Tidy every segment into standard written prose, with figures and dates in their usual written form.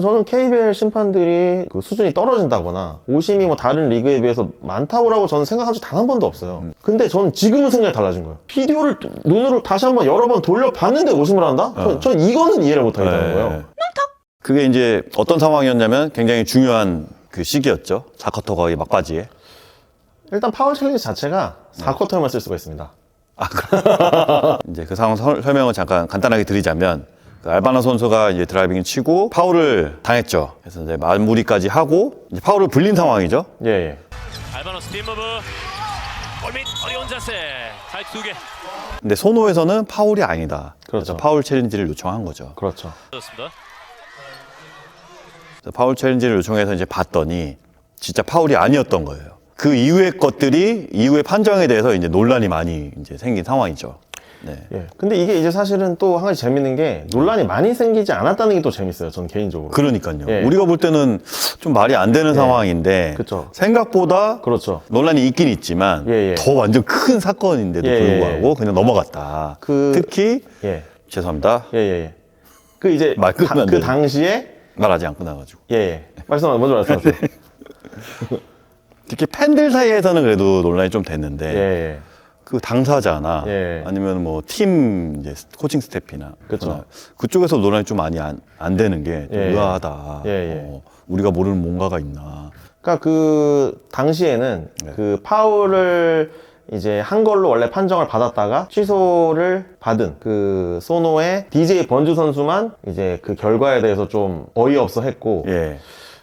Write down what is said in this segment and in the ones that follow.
저는 KBL 심판들이 그 수준이 떨어진다거나 오심이 뭐 다른 리그에 비해서 많다고 저는 생각한 적 단 한 번도 없어요. 근데 저는 지금은 생각이 달라진 거예요. 비디오를 눈으로 다시 한번 여러 번 돌려봤는데 오심을 한다? 전 이거는 이해를 못하겠다는 거예요. 그게 이제 어떤 상황이었냐면 굉장히 중요한 그 시기였죠. 4쿼터 거의 막바지에. 일단 파울 챌린지 자체가 4쿼터에만 쓸 수가 있습니다. 이제 그 상황 설명을 잠깐 간단하게 드리자면 그 알바나 선수가 이제 드라이빙을 치고 파울을 당했죠. 그래서 이제 마무리까지 하고 이제 파울을 불린 상황이죠. 예. 알바노 스핀 무브 골밑 어려운 자세 타이트 2개 근데 손호에서는 파울이 아니다. 그렇죠. 그래서 파울 챌린지를 요청한 거죠. 그렇죠. 좋습니다. 그래서 파울 챌린지를 요청해서 이제 봤더니 진짜 파울이 아니었던 거예요. 그 이후의 것들이 이후의 판정에 대해서 이제 논란이 많이 이제 생긴 상황이죠. 네. 예. 근데 이게 이제 사실은 또 한 가지 재밌는 게 논란이 많이 생기지 않았다는 게 또 재밌어요. 전 개인적으로. 그러니까요. 예. 우리가 볼 때는 좀 말이 안 되는 상황인데 그쵸. 생각보다 그렇죠. 논란이 있긴 있지만 예. 더 완전 큰 사건인데도 예. 불구하고 그냥 넘어갔다. 특히 예. 죄송합니다. 그 이제 말 끊으면 안 그 되는데. 당시에 말하지 않고 나가지고. 먼저 말씀하세요. 특히 팬들 사이에서는 그래도 논란이 좀 됐는데 예. 그 당사자나 예. 아니면 뭐 팀 이제 코칭 스태프나 그쵸. 그쪽에서 논란이 좀 많이 안 되는 게 좀 예. 의아하다. 우리가 모르는 뭔가가 있나. 그러니까 그 당시에는 그 파울을 이제 한 걸로 원래 판정을 받았다가 취소를 받은 그 소노의 DJ 번주 선수만 이제 그 결과에 대해서 좀 어이없어 했고 예.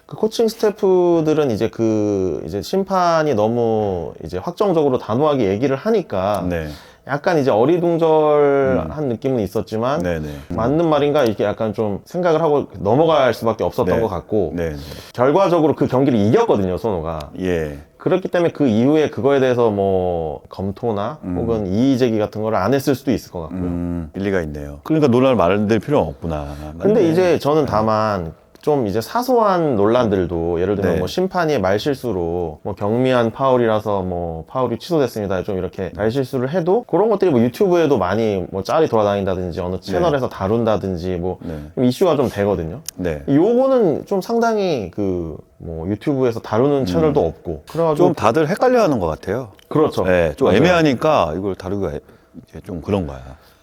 그 코칭 스태프들은 이제 그 이제 심판이 너무 이제 확정적으로 단호하게 얘기를 하니까 네. 약간 이제 어리둥절한 느낌은 있었지만 네네. 맞는 말인가 이렇게 약간 좀 생각을 하고 넘어갈 수밖에 없었던 네. 것 같고 네. 결과적으로 그 경기를 이겼거든요, 소노가. 예. 그렇기 때문에 그 이후에 그거에 대해서 뭐 검토나 혹은 이의 제기 같은 걸 안 했을 수도 있을 것 같고요. 일리가 있네요. 그러니까 논란을 말할 필요는 없구나. 근데 맞네. 이제 저는 다만 좀 이제 사소한 논란들도 예를 들면 네. 뭐 심판이 말실수로 뭐 경미한 파울이라서 뭐 파울이 취소됐습니다 좀 이렇게 말실수를 해도 그런 것들이 뭐 유튜브에도 많이 뭐 짤이 돌아다닌다든지 어느 채널에서 다룬다든지 뭐 좀 이슈가 좀 되거든요. 네. 요거는 좀 상당히 그 뭐 유튜브에서 다루는 채널도 없고 그래가지고 좀 다들 헷갈려하는 것 같아요. 그렇죠. 네, 좀 맞아요. 애매하니까 이걸 다루기가 이제 좀 그런 거야.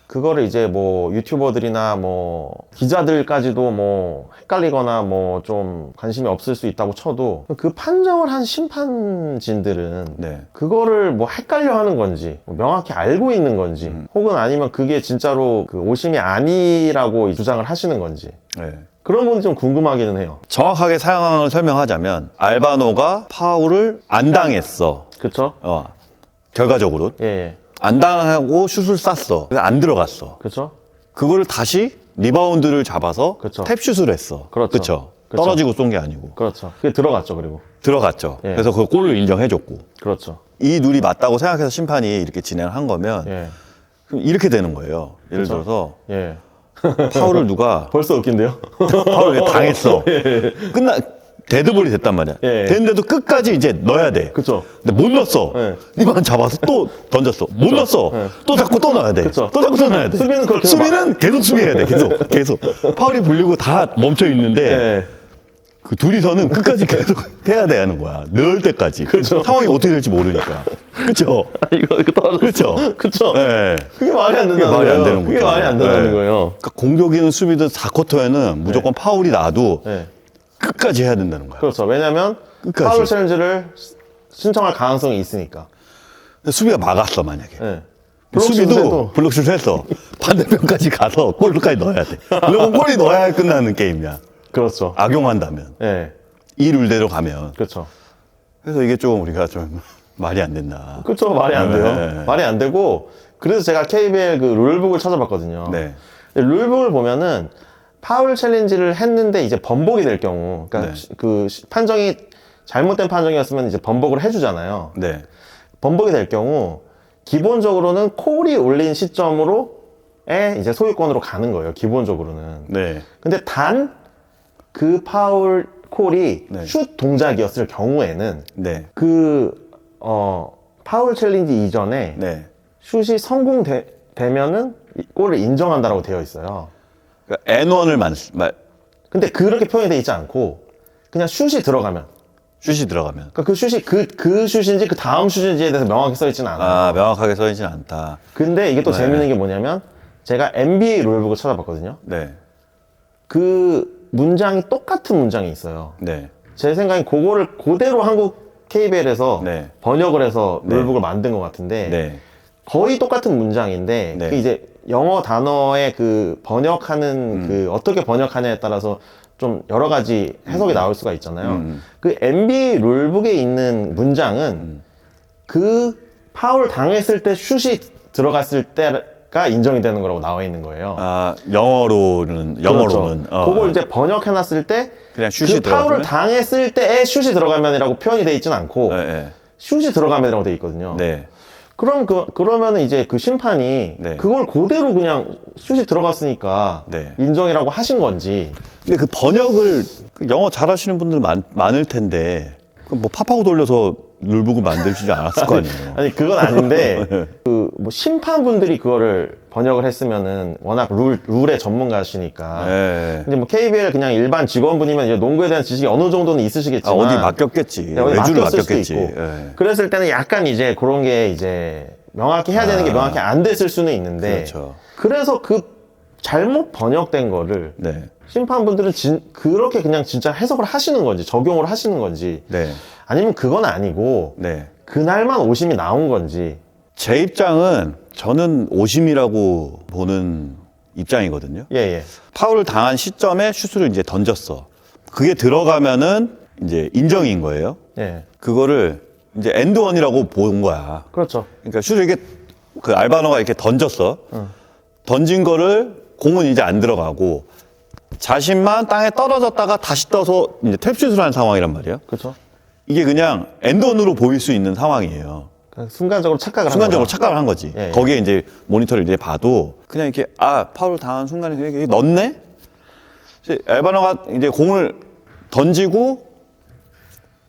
그거를 이제 뭐 유튜버들이나 뭐 기자들까지도 뭐 헷갈리거나 뭐 좀 관심이 없을 수 있다고 쳐도 그 판정을 한 심판진들은 네. 그거를 뭐 헷갈려 하는 건지 뭐 명확히 알고 있는 건지 혹은 아니면 그게 진짜로 그 오심이 아니라고 주장을 하시는 건지 네. 그런 부분이 좀 궁금하기는 해요. 정확하게 상황을 설명하자면 알바노가 파울을 안 당했어. 그쵸? 결과적으로 예. 안 당하고 슛을 쐈어. 그래서 안 들어갔어. 그쵸? 그거를 다시 리바운드를 잡아서 그쵸. 탭슛을 했어. 그렇죠. 그쵸? 그쵸. 떨어지고 쏜 게 아니고 그렇죠. 그게 들어갔죠, 그리고. 들어갔죠. 예. 그래서 그 골을 인정해줬고 그렇죠. 이 룰이 맞다고 생각해서 심판이 이렇게 진행을 한 거면 예. 그럼 이렇게 되는 거예요. 예를 그쵸. 들어서 예. 파울을 누가 벌써 웃긴데요? 파울을 당했어. 데드볼이 됐단 말이야. 예. 됐는데도 끝까지 이제 넣어야 돼. 그쵸. 근데 못 넣었어. 예. 리바운드 잡아서 또 던졌어. 못 넣었어. 예. 또 잡고 또 넣어야 돼. 그쵸. 또 잡고 또 넣어야 돼. 수비는 그렇게 수비는 계속 수비해야 돼. 계속. 파울이 불리고 다 멈춰 있는데 예. 그 둘이서는 끝까지 계속 해야 되는 거야. 넣을 때까지. 그쵸. 상황이 어떻게 될지 모르니까. 그쵸? 이거 떨어졌어. 그쵸? 그쵸? 네. 그게 말이 안 된다는 말이 안 거예요. 되는 그게 거죠. 말이 안 된다는 네. 거예요. 그러니까 공격이든 수비든 4쿼터에는 무조건 파울이 나도 네. 끝까지 해야 된다는 거야. 그렇죠. 왜냐면 끝까지. 파울 챌린지를 신청할 가능성이 있으니까. 근데 수비가 막았어, 만약에. 네. 수비도 블록슛을 했어. 반대편까지 가서 골까지 넣어야 돼. 그러면 골이 넣어야 끝나는 게임이야. 그렇죠. 악용한다면. 네. 이 룰대로 가면. 그렇죠. 그래서 이게 좀 우리가 좀 말이 안 된다. 그렇죠. 말이 안 돼요. 네. 말이 안 되고 그래서 제가 KBL 그 룰북을 찾아봤거든요. 네. 근데 룰북을 보면은 파울 챌린지를 했는데 이제 번복이 될 경우, 그러니까 네. 그 판정이 잘못된 판정이었으면 이제 번복을 해주잖아요. 네. 번복이 될 경우 기본적으로는 콜이 올린 시점으로에 이제 소유권으로 가는 거예요. 기본적으로는. 네. 근데 단 그 파울 콜이 네. 슛 동작이었을 경우에는 네. 파울 챌린지 이전에 네. 슛이 성공되면은 골을 인정한다라고 되어 있어요. 그러니까 N1을 근데 그렇게 표현이 돼 있지 않고 그냥 슛이 들어가면, 슛이 들어가면. 그러니까 그 슛이 그 슛인지 그 다음 슛인지에 대해서 명확히 써 있지는 않아요. 아, 명확하게 써있진 않다. 근데 이게 또 네. 재밌는 게 뭐냐면 제가 NBA 룰북을 찾아봤거든요. 네. 그 문장이 똑같은 문장이 있어요. 네. 제 생각엔 그거를 그대로 한국 KBL에서 네. 번역을 해서 네. 룰북을 만든 것 같은데 네. 거의 똑같은 문장인데 네. 그 이제 영어 단어의 그 번역하는 그 어떻게 번역하냐에 따라서 좀 여러 가지 해석이 나올 수가 있잖아요. 그 NBA 룰북에 있는 문장은 그 파울 당했을 때 슛이 들어갔을 때가 인정이 되는 거라고 나와 있는 거예요. 아, 영어로는. 그렇죠. 그걸 이제 번역해놨을 때 그냥 슛이 그 파울을 들어가면? 당했을 때에 슛이 들어가면이라고 표현이 돼 있진 않고 네. 네. 슛이 들어가면이라고 돼 있거든요. 네. 그럼 그러면은 이제 그 심판이 네. 그걸 그대로 그냥 슛이 들어갔으니까 네. 인정이라고 하신 건지. 근데 그 번역을 그 영어 잘하시는 분들 많을 텐데 그럼 뭐 팝하고 돌려서 룰북을 만들지 않았을 거 아니에요. 아니 그건 아닌데 그 뭐 심판분들이 그거를 번역을 했으면은 워낙 룰의 전문가시니까. 네. 근데 뭐 KBL 그냥 일반 직원분이면 이제 농구에 대한 지식이 어느 정도는 아, 있으시겠지만 어디 맡겼겠지. 네, 어디 외주를 맡겼을 수도 맡겼겠지. 있고. 네. 그랬을 때는 약간 이제 그런 게 이제 명확히 해야 되는 게 명확히 안 됐을 수는 있는데 그렇죠. 그래서 그 잘못 번역된 거를 네. 심판분들은 그렇게 그냥 진짜 해석을 하시는 건지 적용을 하시는 건지 네. 아니면 그건 아니고 네. 그날만 오심이 나온 건지. 제 입장은 저는 오심이라고 보는 입장이거든요. 예. 파울을 당한 시점에 슛을 이제 던졌어. 그게 들어가면은 이제 인정인 거예요. 예. 그거를 이제 엔드원이라고 본 거야. 그렇죠. 그러니까 슛을 이렇게 그 알바노가 이렇게 던졌어. 던진 거를 공은 이제 안 들어가고 자신만 땅에 떨어졌다가 다시 떠서 이제 탭슛을 한 상황이란 말이에요. 그렇죠. 이게 그냥 엔드원으로 보일 수 있는 상황이에요. 순간적으로 착각을 순간적으로 한 거죠. 착각을 한 거지. 예, 예. 거기에 이제 모니터를 이제 봐도 그냥 이렇게 파울을 당한 순간에 그냥 이렇게 넣네? 이제 알바노가 이제 공을 던지고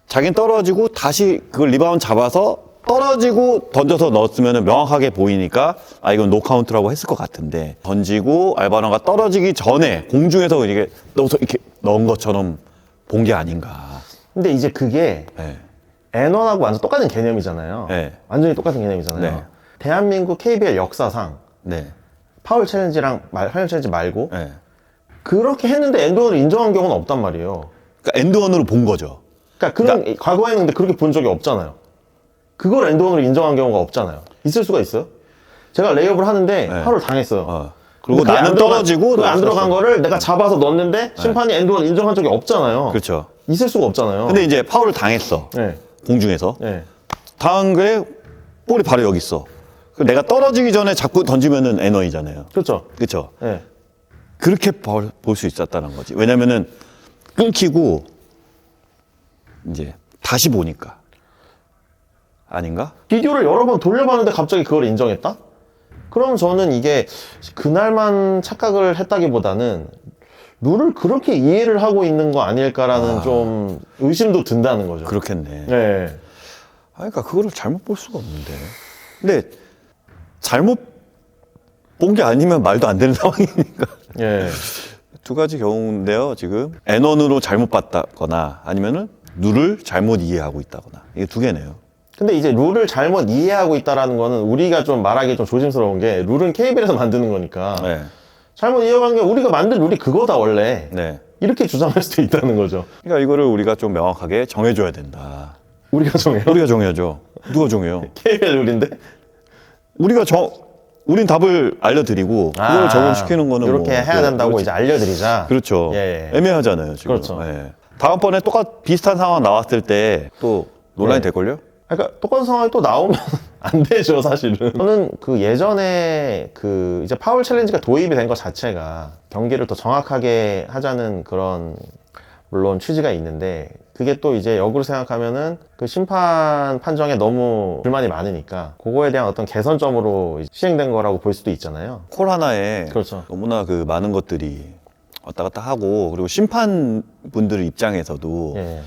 자긴 떨어지고 다시 그걸 리바운드 잡아서 떨어지고 던져서 넣었으면 명확하게 보이니까 이건 노카운트라고 했을 것 같은데 던지고 알바노가 떨어지기 전에 공중에서 이렇게 넣어서 이렇게 넣은 것처럼 본 게 아닌가. 근데 이제 그게 네. N1하고 완전 똑같은 개념이잖아요. 네. 완전히 똑같은 개념이잖아요. 네. 대한민국 KBL 역사상 네. 파울 챌린지랑 파울 챌린지 말고 네. 그렇게 했는데 엔드원을 인정한 경우는 없단 말이에요. 그러니까 엔드원으로 본 거죠. 그러니까 과거에는 근데 그렇게 본 적이 없잖아요. 그걸 엔드원으로 인정한 경우가 없잖아요. 있을 수가 있어요? 제가 레이업을 하는데 네. 파울을 당했어요. 그리고 그게 나는 떨어지고 그게 안 나는 들어간 쐈어. 거를 내가 잡아서 넣었는데 심판이 엔드원 인정한 적이 없잖아요. 그렇죠. 있을 수가 없잖아요. 근데 이제 파울을 당했어. 네. 공중에서. 네. 당한 게 볼이 바로 여기 있어. 그럼 내가 떨어지기 전에 자꾸 던지면은 에너이잖아요. 그렇죠. 그렇죠. 네. 그렇게 볼 수 있었다는 거지. 왜냐면은 끊기고 이제 다시 보니까 아닌가? 비디오를 여러 번 돌려봤는데 갑자기 그걸 인정했다? 그럼 저는 이게 그날만 착각을 했다기보다는 룰을 그렇게 이해를 하고 있는 거 아닐까라는 좀 의심도 든다는 거죠. 그렇겠네. 네. 그러니까 그거를 잘못 볼 수가 없는데. 근데 잘못 본 게 아니면 말도 안 되는 상황이니까. 예. 두 가지 경우인데요, 지금. N1으로 잘못 봤다거나 아니면은 룰을 잘못 이해하고 있다거나. 이게 두 개네요. 근데 이제 룰을 잘못 이해하고 있다라는 거는 우리가 좀 말하기 좀 조심스러운 게 룰은 KBL에서 만드는 거니까 네. 잘못 이해한 게 우리가 만든 룰이 그거다 원래. 네. 이렇게 주장할 수도 있다는 거죠. 그러니까 이거를 우리가 좀 명확하게 정해줘야 된다. 우리가 정해요? 우리가 정해야죠. 누가 정해요? KBL 룰인데? 우린 답을 알려드리고 그걸 적용시키는 거는 이렇게 뭐, 해야 된다고 그렇지. 이제 알려드리자. 그렇죠. 예. 애매하잖아요, 지금. 그렇죠. 예. 다음번에 비슷한 상황 나왔을 때 또 논란이 네. 될걸요? 그러니까 똑같은 상황이 또 나오면 안 되죠, 사실은. 저는 그 예전에 그 이제 파울 챌린지가 도입이 된 것 자체가 경기를 더 정확하게 하자는 그런 물론 취지가 있는데 그게 또 이제 역으로 생각하면은 그 심판 판정에 너무 불만이 많으니까 그거에 대한 어떤 개선점으로 시행된 거라고 볼 수도 있잖아요. 콜 하나에 그렇죠. 너무나 그 많은 것들이 왔다 갔다 하고 그리고 심판분들 입장에서도 예.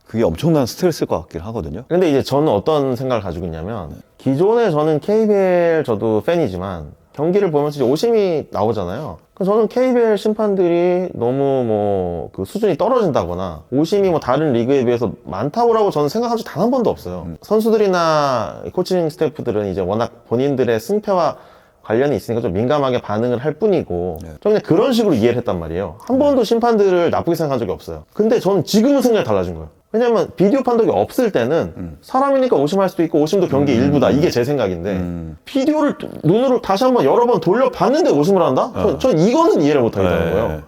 그게 엄청난 스트레스일 것 같긴 하거든요. 근데 이제 저는 어떤 생각을 가지고 있냐면 기존에 저는 KBL 저도 팬이지만 경기를 보면서 이제 오심이 나오잖아요. 그래서 저는 KBL 심판들이 너무 뭐 그 수준이 떨어진다거나 오심이 뭐 다른 리그에 비해서 많다고 저는 생각한 적 단 한 번도 없어요. 선수들이나 코칭 스태프들은 이제 워낙 본인들의 승패와 관련이 있으니까 좀 민감하게 반응을 할 뿐이고 저는 그냥 그런 식으로 이해를 했단 말이에요. 한 번도 심판들을 나쁘게 생각한 적이 없어요. 근데 저는 지금은 생각이 달라진 거예요. 왜냐면 비디오 판독이 없을 때는 사람이니까 오심할 수도 있고 오심도 경기 일부다, 이게 제 생각인데 비디오를 눈으로 다시 한번 여러 번 돌려봤는데 오심을 한다? 전 이거는 이해를 못하겠다는 거예요.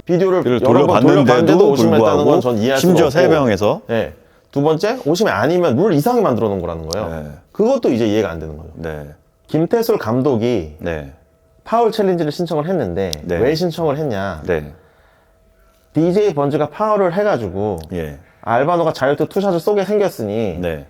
비디오를 여러 번 돌려봤는데도 오심을 했다는 건 전 이해할 수가 없고, 심지어 3명에서 네. 두 번째, 오심이 아니면 룰 이상하게 만들어 놓은 거라는 거예요. 네. 그것도 이제 이해가 안 되는 거예요. 네. 김태술 감독이 네. 파울 챌린지를 신청을 했는데 네. 왜 신청을 했냐? 네. DJ 번즈가 파울을 해가지고 예. 알바노가 자유투 투샷을 쏘게 생겼으니 네.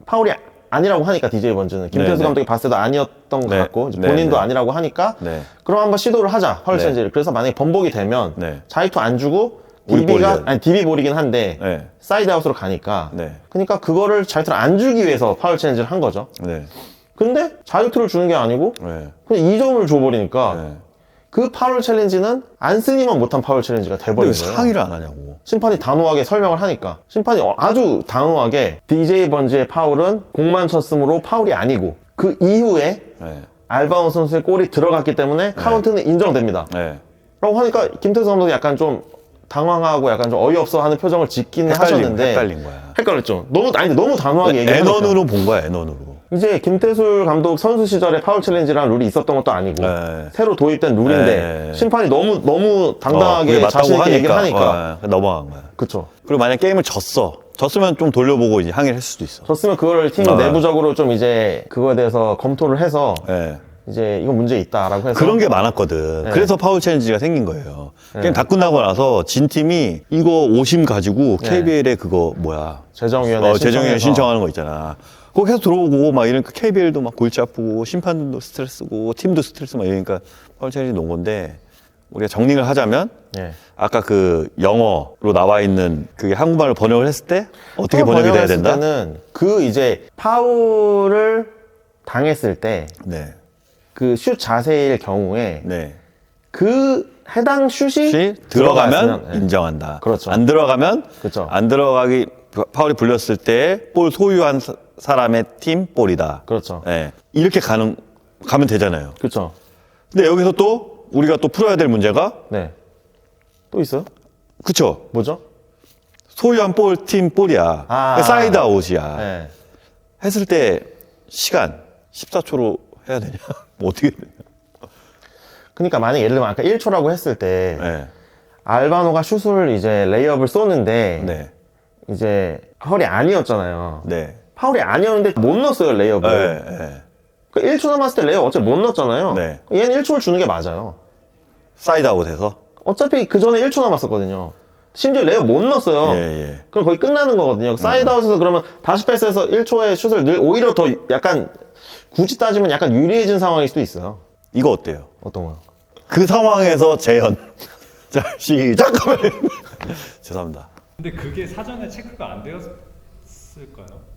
파울이 아니라고 하니까 DJ 번즈는 김태수 네, 감독이 봤을 때도 아니었던 것 네. 같고 이제 네, 본인도 네. 아니라고 하니까 네. 그럼 한번 시도를 하자 파울 네. 챌린지를. 그래서 만약에 번복이 되면 네. 자유투 안 주고 우리 DB가 볼이야. 아니 DB 볼이긴 한데 네. 사이드 아웃으로 가니까 네. 그러니까 그거를 자유투를 안 주기 위해서 파울 챌린지를 한 거죠. 네. 근데 자유투를 주는 게 아니고 네. 그냥 2점을 줘버리니까 네. 그 파울 챌린지는 안쓰니만 못한 파울 챌린지가 근데 돼버린 왜 거예요. 상의를 안 하냐고. 심판이 단호하게 설명을 하니까 심판이 아주 단호하게 DJ 번즈의 파울은 공만 쳤으므로 파울이 아니고 그 이후에 네. 알바노 선수의 골이 들어갔기 때문에 카운트는 인정됩니다 네. 라고 하니까 김태수 감독이 약간 좀 당황하고 약간 좀 어이없어 하는 표정을 짓기는 하셨는데 헷갈린 거야. 헷갈렸죠. 너무 단호하게 얘기하니까 N원으로 본 거야, N원으로. 이제 김태술 감독 선수 시절에 파울 챌린지라는 룰이 있었던 것도 아니고 네. 새로 도입된 룰인데 네. 심판이 너무 그게 당당하게 맞다고 자신 있게 얘기를 하니까 넘어간 거야. 그쵸. 그리고 만약 게임을 졌으면 좀 돌려보고 이제 항의를 했을 수도 있어. 졌으면 그걸 팀 내부적으로 좀 이제 그거에 대해서 검토를 해서 네. 이제 이건 문제 있다라고 해서 그런 게 많았거든. 그래서 파울 챌린지가 생긴 거예요. 게임 다 끝나고 나서 진 팀이 이거 오심 가지고 KBL에 그거 뭐야. 재정위원회 재정위원회 신청하는 거 있잖아. 그거 계속 들어오고 막 이러니까 KBL도 막 골치 아프고 심판들도 스트레스고 팀도 스트레스 막 이러니까 파울 챌린지 놓은 건데 우리가 정리를 하자면 예. 아까 그 영어로 나와 있는 그게 한국말로 번역을 했을 때 어떻게 번역이 돼야 된다? 때는 그 이제 파울을 당했을 때 네. 그 슛 자세일 경우에 네. 그 해당 슛이 혹시 들어가면 들어갔으면, 예. 인정한다. 그렇죠. 안 들어가면 그렇죠. 안 들어가기 파울이 불렸을 때 볼 소유한 사람의 팀 볼이다. 그렇죠. 예. 이렇게 가면 되잖아요. 그렇죠. 근데 여기서 또 우리가 또 풀어야 될 문제가 네. 또 있어요? 그쵸? 뭐죠? 소유한 볼 팀 볼이야. 아. 사이드 아웃이야. 네. 했을 때 시간 14초로 해야 되냐? 뭐 어떻게 되냐? 그러니까 만약 예를 들면 아까 1초라고 했을 때 네. 알바노가 슛을 이제 레이업을 쏘는데 네. 이제 파울이 아니었잖아요. 네. 파울이 아니었는데 못 넣었어요, 레이업을. 네. 네. 그러니까 1초 남았을 때 레이업 어차피 못 넣었잖아요. 네. 얘는 1초를 주는 게 맞아요. 사이드 아웃해서. 어차피 그 전에 1초 남았었거든요. 심지어 레이업 못 넣었어요. 예. 그럼 거의 끝나는 거거든요. 사이드아웃에서 그러면 다시 패스해서 1초의 슛을 오히려 더 약간 굳이 따지면 약간 유리해진 상황일 수도 있어요. 이거 어때요? 어떤 거요? 그 상황에서 재현. 자, 시작! 죄송합니다. 근데 그게 사전에 체크가 안 되었을까요?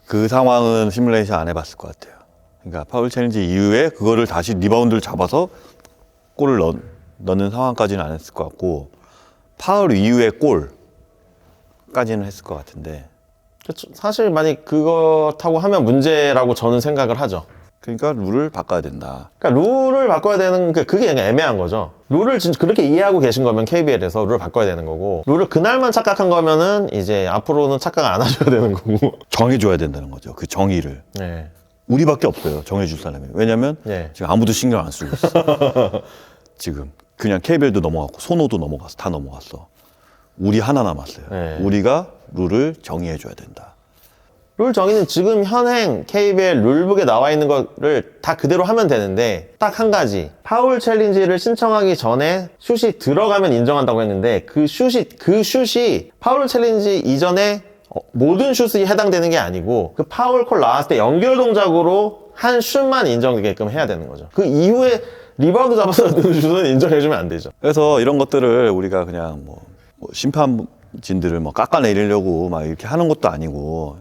그 상황은 시뮬레이션 안 해봤을 것 같아요. 그러니까 파울 챌린지 이후에 그거를 다시 리바운드를 잡아서 골을 넣는 상황까지는 안 했을 것 같고 파울 이후에 골까지는 했을 것 같은데 그렇죠. 사실 만약 그렇다고 하면 문제라고 저는 생각을 하죠. 그러니까 룰을 바꿔야 된다. 그러니까 룰을 바꿔야 되는 그게 그냥 애매한 거죠. 룰을 진짜 그렇게 이해하고 계신 거면 KBL에서 룰을 바꿔야 되는 거고 룰을 그날만 착각한 거면은 이제 앞으로는 착각 안 하셔야 되는 거고. 정해줘야 된다는 거죠. 그 정의를. 네. 우리밖에 없어요. 정해줄 사람이. 왜냐면 네. 지금 아무도 신경 안 쓰고 있어. 지금 그냥 KBL도 넘어갔고 소노도 넘어갔어. 다 넘어갔어. 우리 하나 남았어요. 네. 우리가 룰을 정의해줘야 된다. 룰 정의는 지금 현행 KBL 룰북에 나와 있는 거를 다 그대로 하면 되는데 딱 한 가지 파울 챌린지를 신청하기 전에 슛이 들어가면 인정한다고 했는데 그 슛이 파울 챌린지 이전에 모든 슛이 해당되는 게 아니고 그 파울 콜 나왔을 때 연결 동작으로 한 슛만 인정되게끔 해야 되는 거죠. 그 이후에 리바운드 잡아서 넣는 슛은 인정해주면 안 되죠. 그래서 이런 것들을 우리가 그냥 뭐 심판진들을 뭐 깎아내리려고 막 이렇게 하는 것도 아니고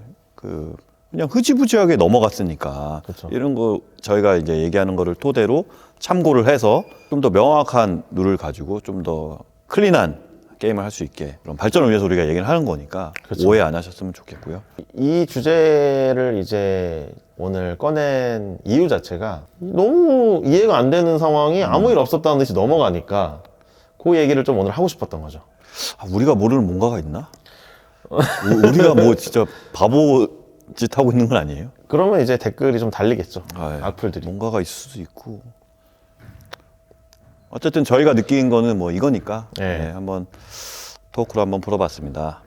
그냥 흐지부지하게 넘어갔으니까 그쵸. 이런 거 저희가 이제 얘기하는 거를 토대로 참고를 해서 좀 더 명확한 룰을 가지고 좀 더 클린한 게임을 할 수 있게 그런 발전을 위해서 우리가 얘기를 하는 거니까 그쵸. 오해 안 하셨으면 좋겠고요. 이 주제를 이제 오늘 꺼낸 이유 자체가 너무 이해가 안 되는 상황이 아무 일 없었다는 듯이 넘어가니까 그 얘기를 좀 오늘 하고 싶었던 거죠. 아, 우리가 모르는 뭔가가 있나? 우리가 뭐 진짜 바보 짓 하고 있는 건 아니에요? 그러면 이제 댓글이 좀 달리겠죠. 아, 예. 악플들이. 뭔가가 있을 수도 있고. 어쨌든 저희가 느낀 거는 뭐 이거니까 네. 한번 토크로 한번 풀어봤습니다.